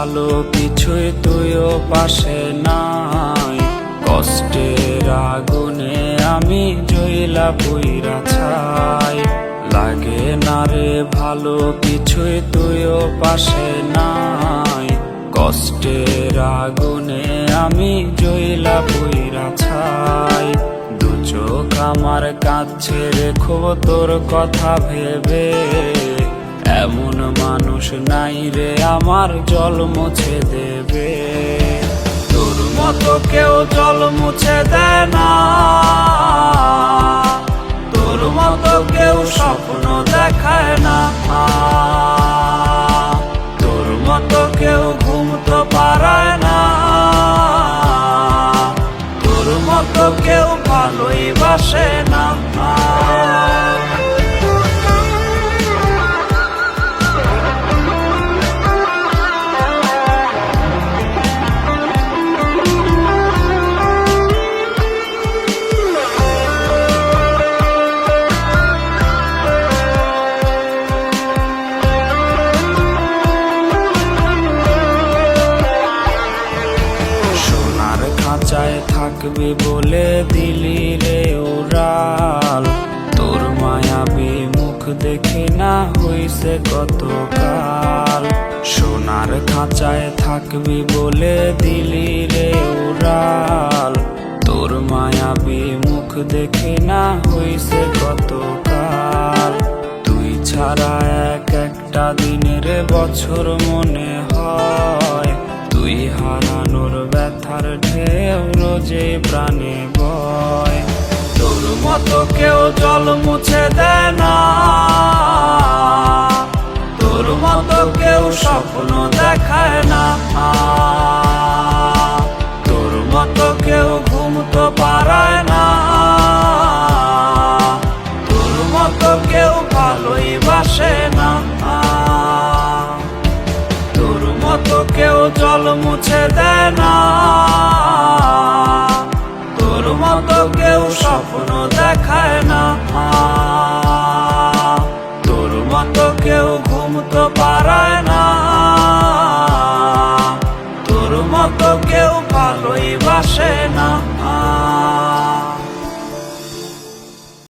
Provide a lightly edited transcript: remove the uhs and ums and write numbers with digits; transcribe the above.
ভালো কিছুই তুইও পাশে নাই। কষ্টের আগুনে আমি জ্বলা পুইরা ছাই। লাগে না রে ভালো কিছুই তুইও পাশে নাই। কষ্টের আগুনে আমি জ্বলা পুইরা ছাই। দু চোখ আমার কাঁদছে রেখো তোর কথা ভেবে। এমন মানুষ নাই রে আমার জল মুছে দেবে। তোর মতো কেউ জল মুছে দেয় না, তোর মতো কেউ স্বপ্ন দেখায় না, তোর মতো কেউ ঘুম তো পারায় না, তোর মতো কেউ ভালোই বাসে না। খাঁচায় থাকবি বলে দিলি রে ওরাল। তোর মায়াবী মুখ দেখে না হইছে কতকাল। সোনার খাঁচায় থাকবি বলে দিলি রে ওরাল। তোর মায়াবী মুখ দেখে না হইছে কতকাল। তুই ছাড়া এক একটা দিনের বছর মনে হয়। তুই হারানোর ব্যথার ঢেউ রোজে প্রাণে বয়। তোর মতো কেউ জল মুছে দেয় না, তোর মতো কেউ স্বপ্ন দেখায় না, তোর মতো কেউ ঘুম তো পারায় না, তোর মতো কেউ ভালোই বাসে না। তোর মতো কেউ জল মুছে দেয় না, তোর মতো কেউ স্বপ্ন দেখায় না, তোর মতো কেউ ঘুম তো পারায় না, তোর মতো কেউ ভালোই বাসে না।